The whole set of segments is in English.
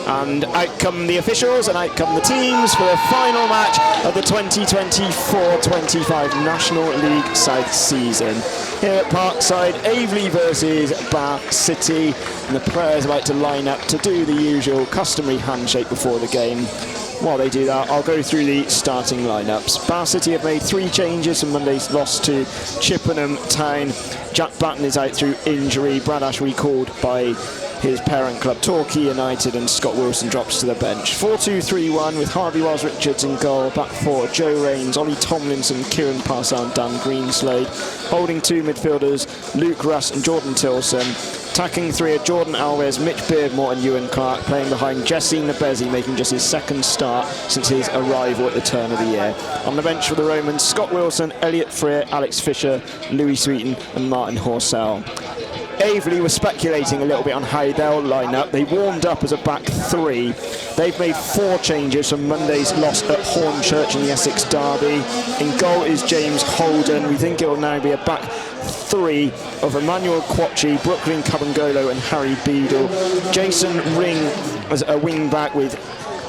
And out come the officials and out come the teams for the final match of the 2024-25 National League South season. Here at Parkside, Aveley versus Bath City, and the players are about to line up to do the usual customary handshake before the game. While they do that, I'll go through the starting lineups. Bath City have made 3 changes from Monday's loss to Chippenham Town. Jack Batten is out through injury. Brad Ash recalled by his parent club Torquay United, and Scott Wilson drops to the bench. 4-2-3-1 with Harvey Wells-Richards in goal. Back 4, Joe Rains, Ollie Tomlinson, Kieran Parson and Dan Greenslade. Holding 2 midfielders, Luke Russ and Jordan Tilson. Attacking 3 are Jordan Alves, Mitch Beardmore and Ewan Clark, playing behind Jesse Nabezi, making just his 2nd start since his arrival at the turn of the year. On the bench for the Romans, Scott Wilson, Elliot Freer, Alex Fisher, Louis Sweeten and Martin Horsell. Aveley was speculating a little bit on how they'll line up. They warmed up as a back 3. They've made 4 changes from Monday's loss at Hornchurch in the Essex derby. In goal is James Holden. We think it will now be a back 3 of Emmanuel Quachi, Brooklyn Cabangolo and Harry Beadle. Jason Ring as a wing back with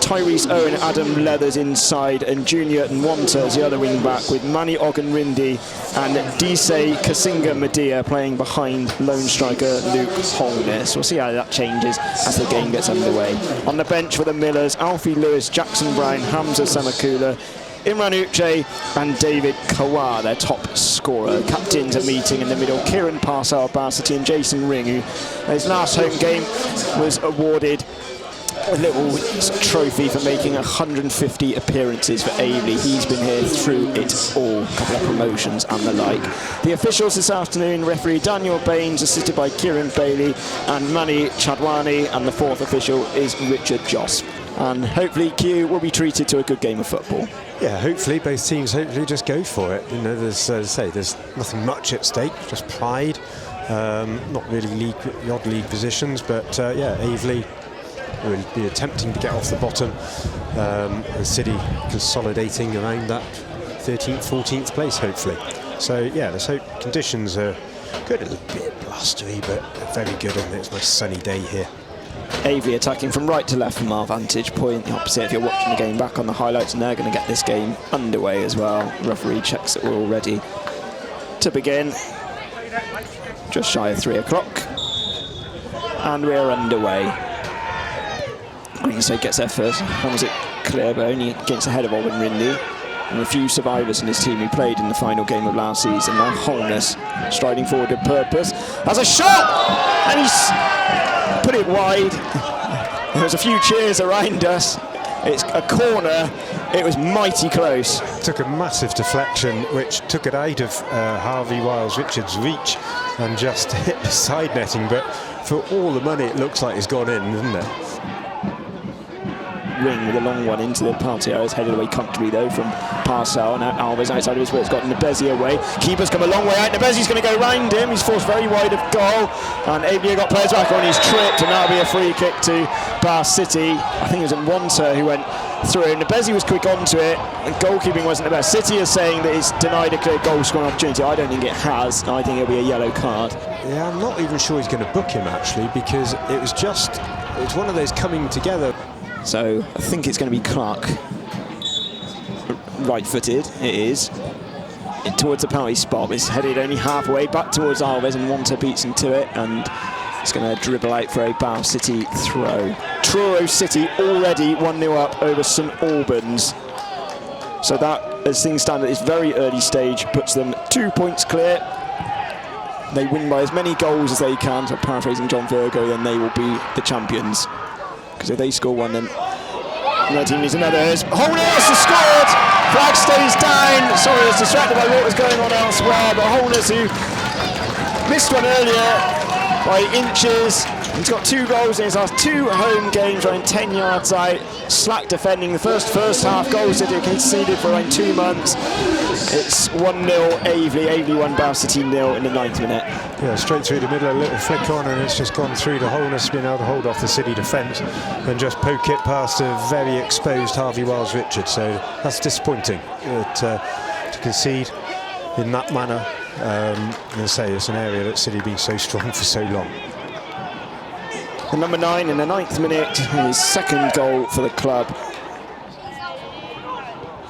Tyrese Owen, Adam Leathers inside, and Junior Nwanta as the other wing back with Manny Ogunrindi and Dise Kasinga Medea playing behind lone striker Luke Holness. We'll see how that changes as the game gets underway. On the bench for the Millers, Alfie Lewis, Jackson Brown, Hamza Samakula, Imran Uche and David Kawar, their top scorer. Captains are meeting in the middle, Kieran Parsar, Bath City and Jason Ring, who his last home game was awarded a little trophy for making 150 appearances for Aveley. He's been here through it all, a couple of promotions and the like. The officials this afternoon, referee Daniel Baines, assisted by Kieran Bailey and Mani Chadwani, and the 4th official is Richard Joss. And hopefully Q will be treated to a good game of football. Yeah, hopefully both teams just go for it. You know, there's there's nothing much at stake, just pride. Not really the odd league positions, but yeah, Aveley will be attempting to get off the bottom, and City consolidating around that 13th, 14th place, hopefully. So yeah, let's hope conditions are good. A little bit blustery, but very good, and it's a nice sunny day here. Aveley attacking from right to left from our vantage point, the opposite if you're watching the game back on the highlights, and they're going to get this game underway as well. Referee checks that we're all ready to begin. Just shy of 3 o'clock, and we're underway. Greenslade gets there first, holds it clear, but only gets ahead of Owen Rindy. And a few survivors in his team who played in the final game of last season. Now Holness striding forward with purpose, has a shot, and he's put it wide. There's a few cheers around us. It's a corner. It was mighty close. Took a massive deflection, which took it out of Harvey Wiles-Richards' reach and just hit the side netting. But for all the money, it looks like it's gone in, doesn't it? Ring with a long one into the penalty area. It's headed away comfortably though from Parcell. Now Alves outside of his foot. It's got Nabezi away. Keeper's come a long way out. Nabezi's going to go round him. He's forced very wide of goal. And Aveley got players back on his tripped, and that'll be a free kick to Bath City. I think it was Nwanta who went through. Nabezi was quick onto it. And goalkeeping wasn't the best. City is saying that it's denied a clear goal scoring opportunity. I don't think it has. I think it'll be a yellow card. Yeah, I'm not even sure he's going to book him actually, because it's one of those coming together. So I think it's going to be Clark, right-footed. It is towards the penalty spot. It's headed only halfway back towards Alves, and Nwanta beats him to it, and it's going to dribble out for a Bath City throw. Truro City already 1-0 up over St Albans. So that, as things stand at this very early stage, puts them 2 points clear. They win by as many goals as they can. So paraphrasing John Virgo, then they will be the champions. Because if they score one, then their team needs another. Holness has scored! Flag stays down. Sorry, I was distracted by what was going on elsewhere, but Holness, who missed one earlier by inches, he's got 2 goals in his last 2 home games, running 10 yards out. Slack defending. The first half goals that he conceded for around 2 months. It's 1-0 Aveley. Aveley 1, Bath City 0 in the 9th minute. Yeah, straight through the middle, a little flick on, and it's just gone through to Holness, being able to hold off the City defence and just poke it past a very exposed Harvey Wiles-Richards. So that's disappointing to concede in that manner. And I say, it's an area that City have been so strong for so long. The number 9 in the 9th minute, his second goal for the club.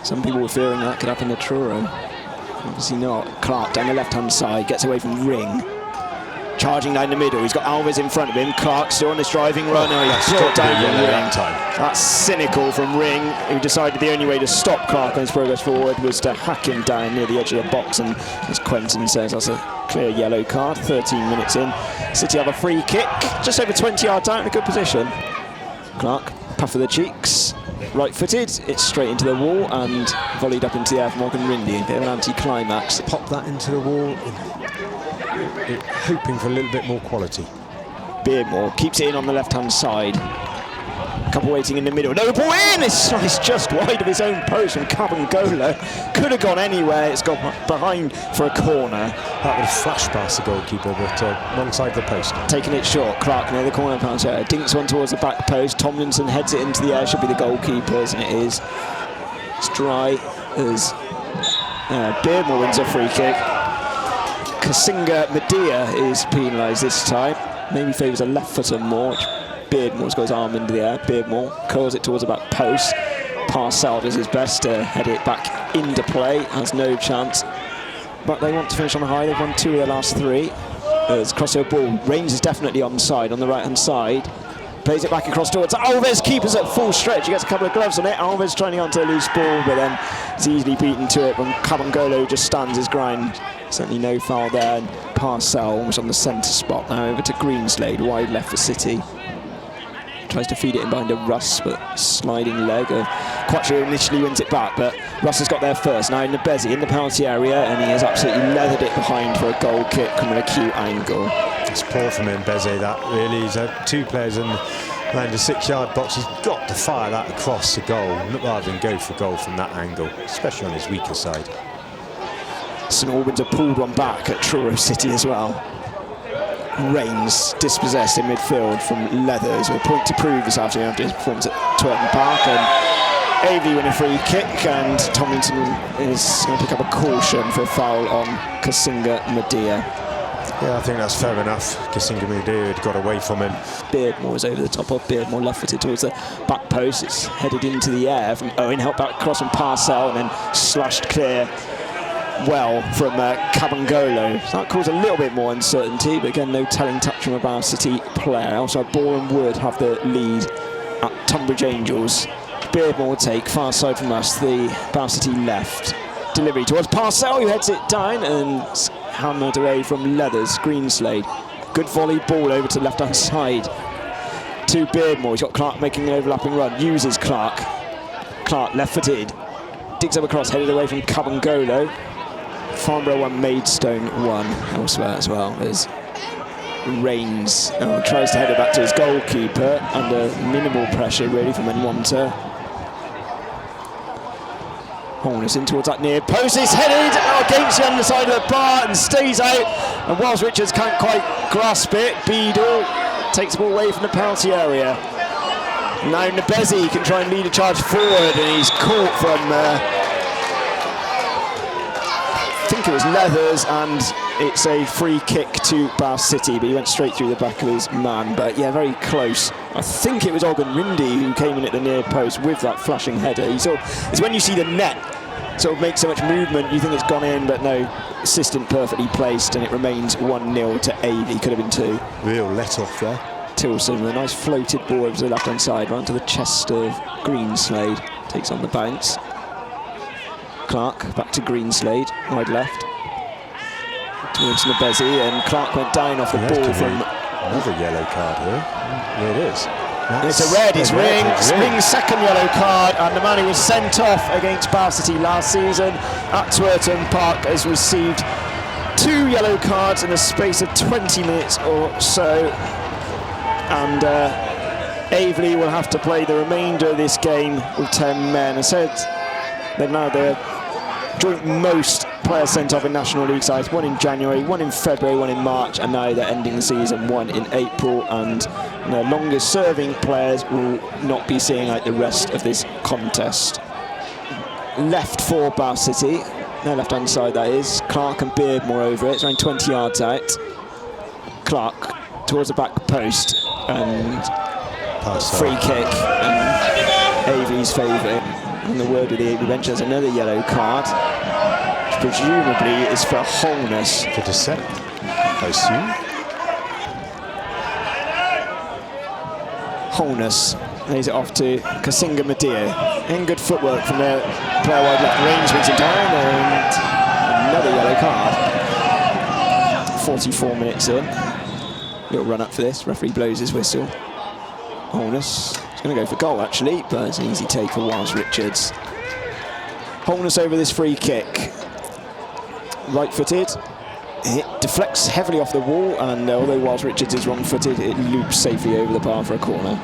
Some people were fearing that could happen to Truro. Obviously not. Clark down the left-hand side, gets away from Ring. Charging down the middle, he's got Alves in front of him. Clark still on this driving run. He's brought down Ring. That's cynical from Ring, who decided the only way to stop Clark on his progress forward was to hack him down near the edge of the box. And as Quentin says, that's a clear yellow card. 13 minutes in. City have a free kick, just over 20 yards out in a good position. Clark, puff of the cheeks. Right-footed, it's straight into the wall and volleyed up into the air from Morgan Rindy. A bit of an anti-climax. Pop that into the wall, hoping for a little bit more quality. Beardmore keeps it in on the left-hand side. Couple waiting in the middle. No ball in! It's just wide of his own post from 𝗛𝗚𝗛𝗚𝗛𝗧𝗦. Could have gone anywhere. It's gone behind for a corner. That would have flashed past the goalkeeper, but wrong side of the post. Taking it short. Clark near the corner post. Dinks one towards the back post. Tomlinson heads it into the air. Should be the goalkeeper's, and it is. It's dry as Beardmore wins a free kick. 𝗛𝗚𝗛𝗚𝗛𝗧𝗦 is penalised this time. Maybe favours a left footer more. Beardmore's got his arm into the air. Beardmore curls it towards the back post. Parcell does his best to head it back into play. Has no chance. But they want to finish on a high. They've won 2 of their last 3. It's crossover ball. Reigns is definitely onside on the right-hand side. Plays it back across towards Alves. Keeper's at full stretch. He gets a couple of gloves on it. Alves trying to get onto the loose ball, but then it's easily beaten to it from 𝗛𝗚𝗛𝗚𝗛𝗧𝗦, just stands his ground. Certainly no foul there. And Parcell almost on the centre spot. Now over to Greenslade, wide left for City. Tries to feed it in behind a Russ, but sliding leg of Quattro initially wins it back, but Russ has got there first. Now 𝗛𝗏𝗛𝗏𝗧 in the penalty area, and he has absolutely leathered it behind for a goal kick from an acute angle. It's poor from 𝗛𝗏𝗛𝗏𝗧, that really. He's had 2 players in around the 6-yard box. He's got to fire that across the goal rather than go for goal from that angle, especially on his weaker side. St Albans have pulled one back at Truro City as well. Reigns dispossessed in midfield from Leathers with a point to prove this afternoon after his performance at Twerton Park. And Aveley win a free kick, and Tomlinson is going to pick up a caution for a foul on 𝗛𝗚𝗛𝗏𝗛𝗏𝗛𝗏. Yeah, I think that's fair enough. 𝗛𝗚𝗛𝗏𝗛𝗏𝗛𝗏 had got away from him. Beardmore is over the top of Beardmore, left-footed towards the back post. It's headed into the air from Owen, helped back across from Parcell, and then slashed clear well from 𝗛𝗛𝗛𝗚𝗛𝗏𝗛𝗏. So that caused a little bit more uncertainty, but again, no telling touch from a Bow City player. Also, Boreham Wood have the lead at Tunbridge Angels. Beardmore will take far side from us, the Bow City left. Delivery towards Parcell, who heads it down and hammered away from Leathers. Greenslade. Good volley ball over to the left-hand side to Beardmore. He's got Clark making an overlapping run. Uses Clark. Clark left-footed. Digs up across, headed away from 𝗛𝗛𝗛𝗏𝗛𝗏𝗛𝗏. Farnborough 1, Maidstone 1 elsewhere as well. There's Reigns tries to head it back to his goalkeeper under minimal pressure really from Nwanta. Holness in towards that near post. It's headed against the underside of the bar and stays out. And whilst Richards can't quite grasp it, Beadle takes the ball away from the penalty area. Now 𝗛𝗏𝗛𝗏𝗛𝗏 can try and lead a charge forward, and he's caught from I think it was Leathers, and it's a free kick to Bow City, but he went straight through the back of his man. But yeah, very close. I think it was Morgan Rindy who came in at the near post with that flashing header. It's when you see the net sort of make so much movement, you think it's gone in, but no, assistant perfectly placed, and it remains 1-0 to Aveley. Could have been 2. Real let-off there. Tilson with a nice floated ball over to the left-hand side, right to the chest of Greenslade. Takes on the bounce. Clark back to Greenslade, wide left. Towards 𝗛𝗏𝗛𝗏𝗛𝗏𝗛𝗏, and Clark went down off the ball from... Another yellow card here. There it is. It's a red, it's Ring's second yellow card, and the man who was sent off against Bow City last season at Twerton Park has received 2 yellow cards in the space of 20 minutes or so. And Aveley will have to play the remainder of this game with 10 men. I said they've now the joint most players sent off in National League sides. 1 in January, 1 in February, 1 in March, and now they're ending the season 1 in April. And the longest serving players will not be seeing out the rest of this contest. Left for Bow City, their left-hand side that is. Clark and Beardmore over it. It's around 20 yards out. Clark towards the back post. and free kick, and Aveley's favourite. And the word of the Aveley bench, there's another yellow card, which presumably is for wholeness. For dissent, I assume. Wholeness lays it off to 𝗛𝗛𝗚𝗛𝗛𝗚𝗛𝗧𝗦. And good footwork from the player wide left. Range wins it down, and another yellow card. 44 minutes in. Little run up for this. Referee blows his whistle. Wholeness is going to go for goal actually, but it's an easy take for Wiles Richards. Wholeness over this free kick. Right-footed. It deflects heavily off the wall, and although Wiles Richards is wrong-footed, it loops safely over the bar for a corner.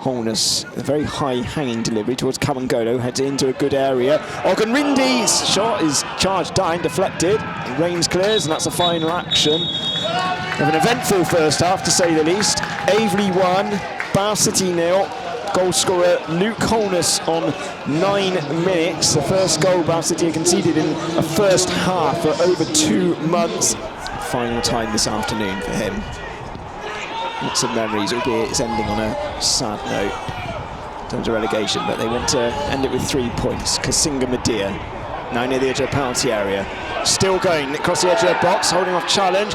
Wholeness, a very high hanging delivery towards 𝗛𝗛𝗚𝗛𝗛𝗚𝗛, heads into a good area. Ogunrindy's shot is charged down, deflected. Reigns clears, and that's the final action of an eventful first half, to say the least. Aveley 1, 𝗛𝗚 City 0. Goal scorer Luke Wholeness on 9 minutes. The first goal 𝗛𝗚 City conceded in a first half for over 2 months. Final time this afternoon for him. Lots of memories, albeit it's ending on a sad note in terms of relegation, but they want to end it with 3 points. 𝗛𝗛𝗚𝗛𝗛𝗚𝗛 now near the edge of the penalty area. Still going across the edge of the box, holding off challenge.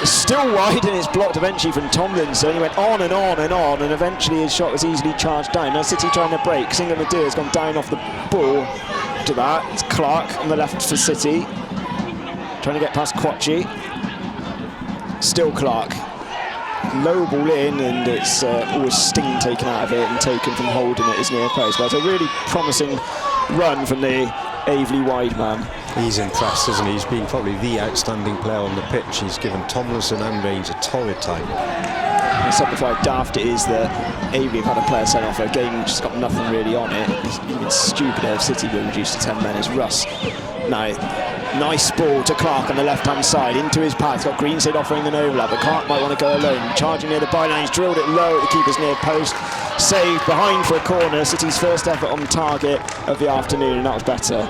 It's still wide, and it's blocked eventually from Tomlinson. He went on and on and on, and eventually his shot was easily charged down. Now City trying to break. 𝗛𝗛𝗚𝗛𝗛𝗚𝗛𝗛𝗛 has gone down off the ball to that. It's Clark on the left for City. Trying to get past Quatchi. Still Clark. Low ball in, and it's always sting taken out of it and taken from holding it as near post. But it's a really promising run from the Aveley wide man. He's impressed, isn't he? He's been probably the outstanding player on the pitch. He's given Tomlinson and Reigns a torrid time. I said before how daft it is that Aveley have had a player sent off. A game which has got nothing really on it. It's even stupider if City were reduced to 10 men as Russ. Now, nice ball to Clark on the left-hand side, into his path. Got Greenside offering an overlap, but Clark might want to go alone. Charging near the byline, he's drilled it low at the keeper's near post. Saved behind for a corner. City's first effort on target of the afternoon, and that was better.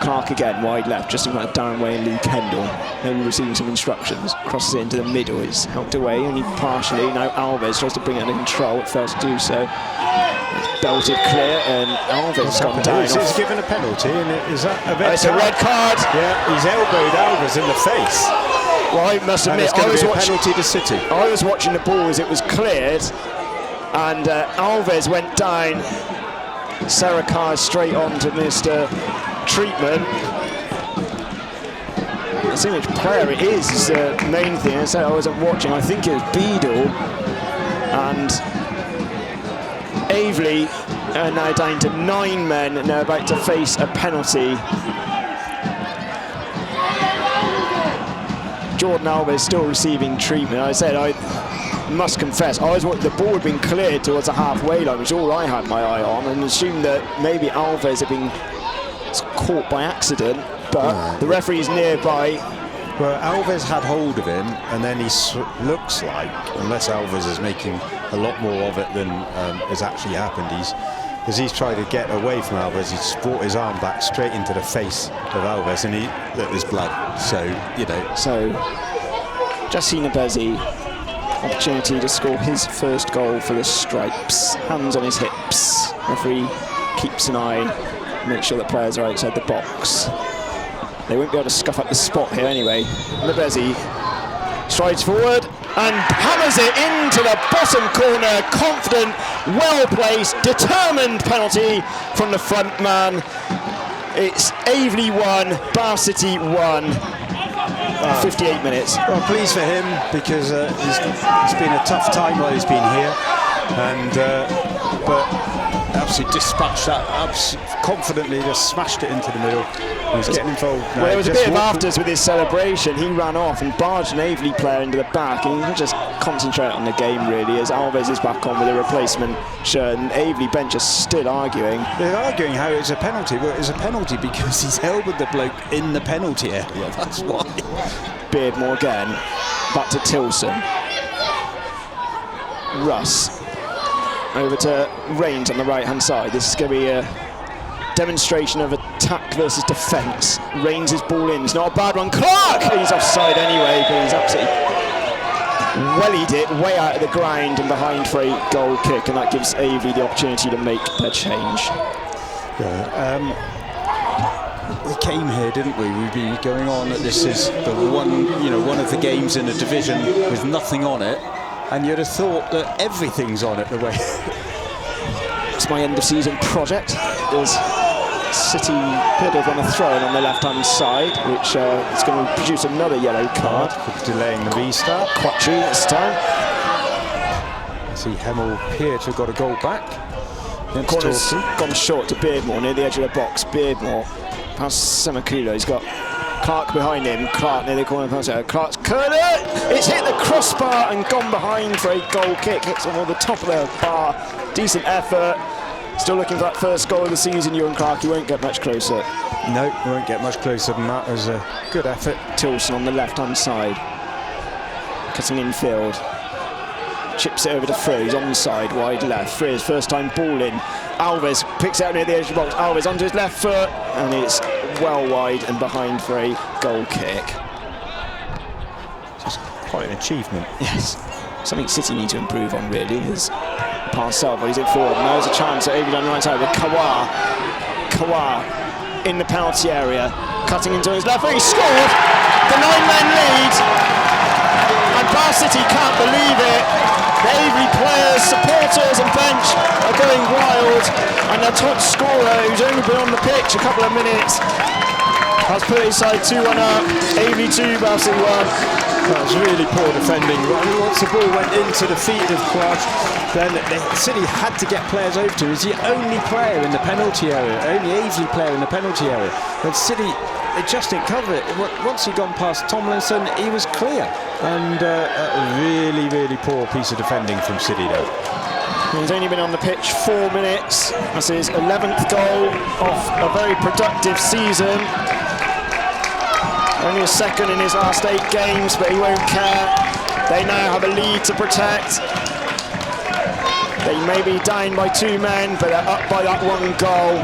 Clark again, wide left, just in front of Darren Way and Lee Kendall. Maybe receiving some instructions. Crosses it into the middle. It's helped away, only partially. Now Alves tries to bring it under control. It fails to do so. It's belted clear, and Alves has gone down. He's given a penalty, and is that a red it's a red card. Yeah, he's elbowed Alves in the face. Well, I must admit, I was watching penalty to City. I was watching the ball as it was cleared, and Alves went down. Sarah straight on to Mr. Treatment. Let's see which player it is the main thing. I said I wasn't watching. I think it was 𝗛𝗚𝗛𝗚𝗛𝗚, and Aveley are now down to 9 men, and they're about to face a penalty. Jordan Alves still receiving treatment. I said, I must confess, the ball had been cleared towards the halfway line, which is all I had my eye on, and assumed that maybe Alves had been caught by accident, but the referee is nearby. Well, Alves had hold of him, and then he looks like, unless Alves is making a lot more of it than has actually happened, as he's tried to get away from Alves, he's brought his arm back straight into the face of Alves, and there's blood. So, you know. So, Yassine Ebezi, opportunity to score his first goal for the Stripes. Hands on his hips. Referee keeps an eye, make sure that players are outside the box. They won't be able to scuff up the spot here anyway. Ebezi strides forward and hammers it into the bottom corner. Confident, well-placed, determined penalty from the front man. It's Aveley 1, 𝗛𝗚 City 1. 58 minutes. Well, pleased for him, because it's been a tough time while he's been here, and but absolutely dispatched that, confidently just smashed it into the middle. He's getting involved now. Well, there was a bit of afters with his celebration. He ran off and barged an Aveley player into the back, and he can just concentrate on the game really, as Alves is back on with a replacement shirt, and Aveley bench is still arguing. They're arguing how it's a penalty. Well, it's a penalty because he's elbowed the bloke in the penalty area, that's why. Beardmore again, back to Tilson. Russ over to Reigns on the right-hand side. This is going to be a demonstration of attack versus defence. Reigns' ball in, it's not a bad one. Clark! He's offside anyway, but he's absolutely wellied it way out of the ground and behind for a goal kick, and that gives Aveley the opportunity to make their change. Yeah, we came here, didn't we? We've been going on that this is the one of the games in a division with nothing on it, and you'd have thought that everything's on it the way. It's my end of season project. There's City bit of on a throw on the left-hand side, which is going to produce another yellow card for delaying the restart. 𝗛𝗚𝗚𝗛𝗚𝗚𝗚 this time. I see Hemel appear to have got a goal back. Corner's gone short to Beardmore near the edge of the box. Beardmore past 𝗛𝗚𝗚𝗛𝗚𝗚𝗚. He's got Clark behind him. Clark near the corner post. Clark's curled it. It's hit the crossbar and gone behind for a goal kick. Hits on the top of the bar. Decent effort. Still looking for that first goal of the season, Ewan Clark. He won't get much closer. No, he won't get much closer than that. It was a good effort. Tilson on the left-hand side. Cutting infield. Chips it over to Frey. He's onside, wide left. Frey's first time ball in. Alves picks it out near the edge of the box. Alves onto his left foot, and it's well wide and behind for a goal kick. Just quite an achievement. Yes. Something City need to improve on, really, is Parcell, but he's in forward. Now there's a chance at Aveley on the right side with 𝗛𝗚𝗚𝗛𝗚𝗚. 𝗛𝗚𝗚 in the penalty area, cutting into his left foot. He scored! The 9-man lead! And Bath City can't believe it. The Aveley players, supporters and bench are going wild, and their top scorer, who's only been on the pitch a couple of minutes, has put his side 2-1 up. Aveley 2, Bath City 1. That was really poor defending. I mean, once the ball went into the feet of 𝗛𝗚𝗚𝗛𝗚𝗚, then City had to get players over to him. He's the only player in the penalty area, only Aveley player in the penalty area. And City, they just didn't cover it. Once he'd gone past Tomlinson, he was clear. And a really, really poor piece of defending from City there. He's only been on the pitch 4 minutes. That's his 11th goal of a very productive season. Only a second in his last 8 games, but he won't care. They now have a lead to protect. They may be down by 2 men, but they're up by that 1 goal.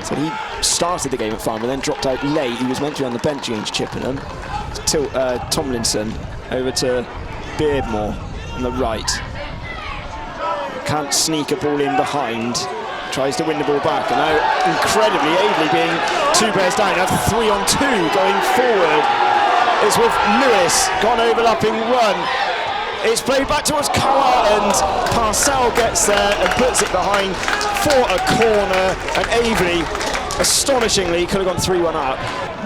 So he started the game at 5, but then dropped out late. He was meant to be on the bench against Chippenham. Tomlinson over to Beardmore on the right. Can't sneak a ball in behind. Tries to win the ball back, and now incredibly Aveley being 2 players down. Now 3-on-2 going forward. It's with Lewis, got an overlapping run. It's played back towards 𝗛𝗚𝗚𝗛𝗚𝗚𝗛𝗚, and Parcell gets there and puts it behind for a corner, and Aveley, astonishingly, could have gone 3-1 up.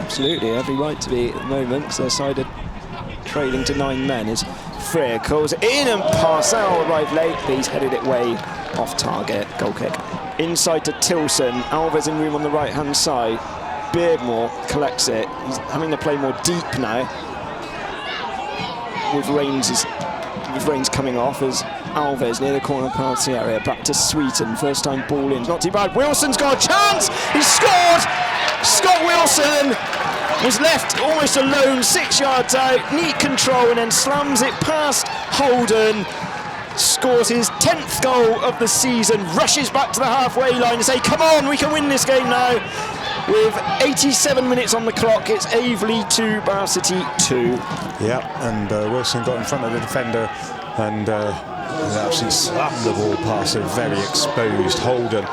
Absolutely, every right to be at the moment, because their side are trailing to 9 men. As Freer calls it in, and Parcell arrived late, but he's headed it way off target. Goal kick. Inside to Tilson. Alves in room on the right-hand side. Beardmore collects it. He's having to play more deep now. With Rains coming off as Alves near the corner penalty area. Back to Sweeton. First time ball in. Not too bad. Wilson's got a chance. He's scored. Scott Wilson was left almost alone, 6 yards out. Neat control, and then slams it past Holden. Scores his 10th goal of the season, rushes back to the halfway line to say, come on, we can win this game now. With 87 minutes on the clock, it's Aveley 2, Bath City 2. Yeah, and Wilson got in front of the defender and actually slammed the ball past a very exposed Holden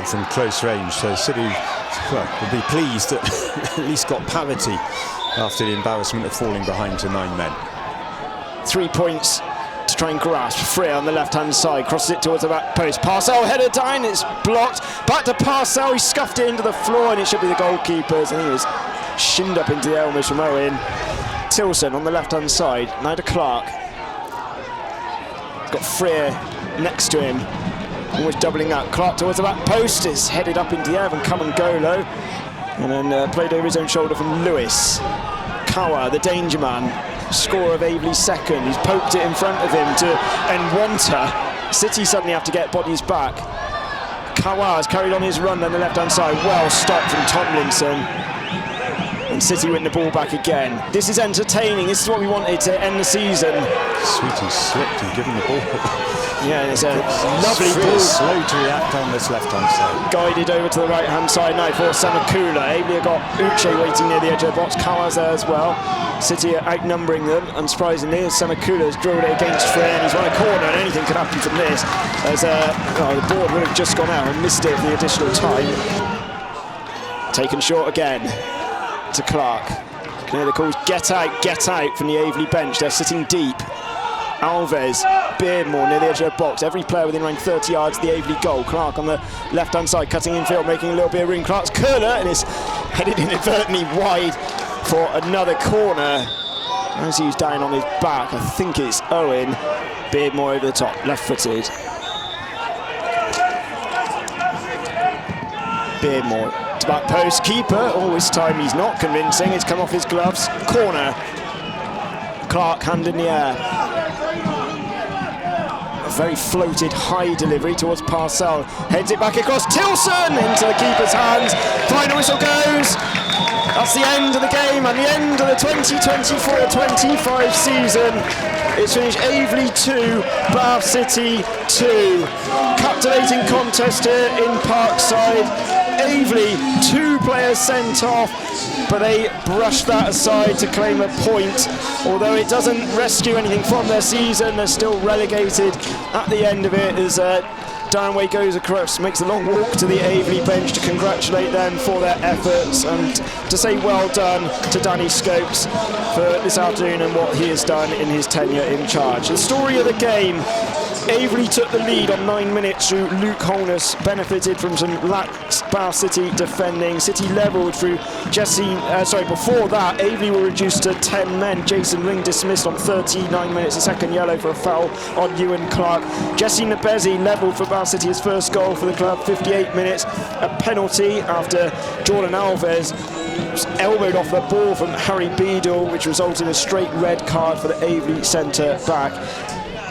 from close range. So City will be pleased that at least got parity after the embarrassment of falling behind to 9 men. 3 points to try and grasp. Freer on the left-hand side, crosses it towards the back post. Parcell header down, it's blocked. Back to Parcell, he scuffed it into the floor, and it should be the goalkeeper's. I think it was shinned up into the Elmers from Owen. Tilson on the left-hand side, now to Clark. He's got Freer next to him, almost doubling up. Clark towards the back post, is headed up into the air from Golo, and then played over his own shoulder from Lewis. 𝗛𝗚𝗚𝗛𝗚𝗛, the danger man. Score of Aveley's second. He's poked it in front of him to Nwanta. City suddenly have to get bodies back. 𝗛𝗚𝗚𝗛𝗚𝗛 has carried on his run on the left-hand side. Well stopped from Tomlinson. And City win the ball back again. This is entertaining. This is what we wanted to end the season. Sweetie slipped and given the ball. Yeah, it's a lovely ball. Slow to react on this left-hand side. Guided over to the right-hand side now for 𝗛𝗚𝗚𝗛𝗚𝗚𝗚. Aveley have got 𝗛𝗚𝗚𝗚𝗛𝗚𝗚𝗚 waiting near the edge of the box. Callum there as well. City are outnumbering them, unsurprisingly, as 𝗛𝗚𝗚𝗚𝗚𝗚 has drilled it against Fred. He's run a corner, and anything could happen from this. As the board would have just gone out and missed it for the additional time. Taken short again to Clark. You know, the calls get out from the Aveley bench. They're sitting deep. Alves, Beardmore near the edge of the box. Every player within around 30 yards of the Aveley goal. Clark on the left-hand side, cutting infield, making a little bit of room. Clark's curler, and is headed inadvertently wide for another corner. As he's down on his back, I think it's Owen. Beardmore over the top, left-footed. Beardmore to back post, keeper. Oh, this time he's not convincing. It's come off his gloves. Corner. Clark, hand in the air. A very floated high delivery towards Parcell. Heads it back across. Tilson into the keeper's hands. Final whistle goes. That's the end of the game and the end of the 2024-25 season. It's finished Aveley 2, Bath City 2. Captivating contest here in Parkside. Aveley, 2 players sent off, but they brushed that aside to claim a point. Although it doesn't rescue anything from their season, they're still relegated at the end of it as Darren Way goes across, makes a long walk to the Aveley bench to congratulate them for their efforts and to say well done to Danny Scopes for this afternoon and what he has done in his tenure in charge. The story of the game: Aveley took the lead on 9 minutes through Luke Holness, benefited from some lax Bath City defending. City levelled through before that, Aveley were reduced to 10 men. Jason Ring dismissed on 39 minutes, a second yellow for a foul on Ewan Clark. Jesse Nabezi levelled for Bath City, his first goal for the club, 58 minutes. A penalty after Jordan Alves elbowed off the ball from Harry Beadle, which resulted in a straight red card for the Aveley centre back.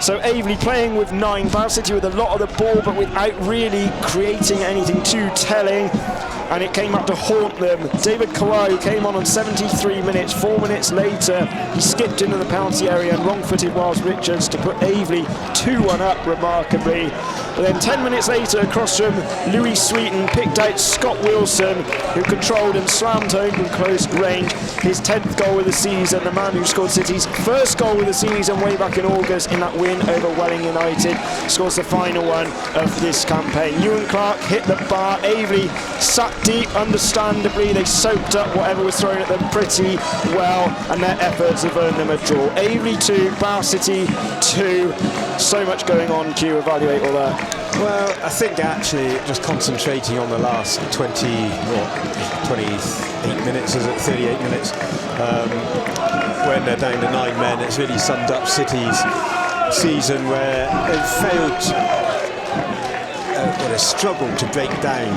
So Aveley playing with 9, Bath City with a lot of the ball but without really creating anything too telling, and it came up to haunt them. David 𝗛𝗚𝗚𝗛𝗚𝗚𝗚 came on 73 minutes. 4 minutes later he skipped into the penalty area and wrong-footed Wiles Richards to put Aveley 2-1 up remarkably. But then 10 minutes later, across from Louis Sweeton, picked out Scott Wilson, who controlled and slammed home from close range his 10th goal of the season, the man who scored City's first goal of the season way back in August in that win over Welling United, scores the final one of this campaign. Ewan Clark hit the bar. Aveley sat deep, understandably. They soaked up whatever was thrown at them pretty well, and their efforts have earned them a draw. Aveley 2, Bath City 2. So much going on. Q, evaluate all that. Well, I think actually just concentrating on the last 28 minutes, is it 38 minutes, when they're down to 9 men, it's really summed up City's season, where they've failed, they struggled to break down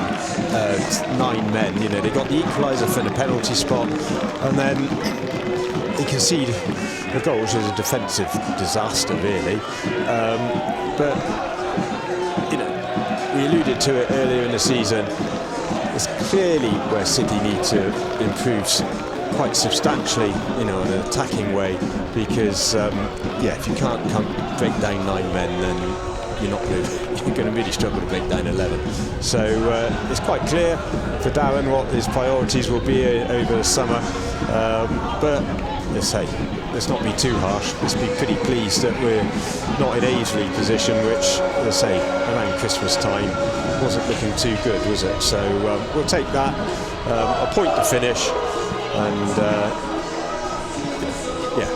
9 men. You know, they got the equalizer for the penalty spot, and then they concede the goal, which was a defensive disaster, really. But you know, we alluded to it earlier in the season. It's clearly where City need to improve quite substantially, you know, in an attacking way, because yeah, if you can't break down 9 men, then you're going to really struggle to break down 11. So it's quite clear for Darren what his priorities will be over the summer. But let's say, let's not be too harsh. Let's be pretty pleased that we're not in Aveley position, which, let's say, around Christmas time wasn't looking too good, was it? So we'll take that, a point to finish, and yeah,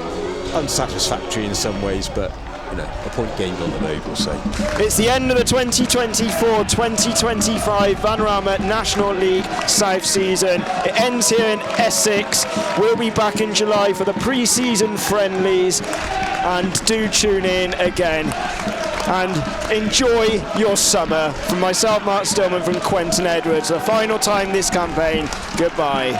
unsatisfactory in some ways, but you know, a point gained on the road, we'll say. It's the end of the 2024-2025 Vanarama National League South season. It ends here in Essex. We'll be back in July for the pre-season friendlies, and do tune in again. And enjoy your summer. From myself, Mark Stillman, from Quentin Edwards. The final time this campaign, goodbye.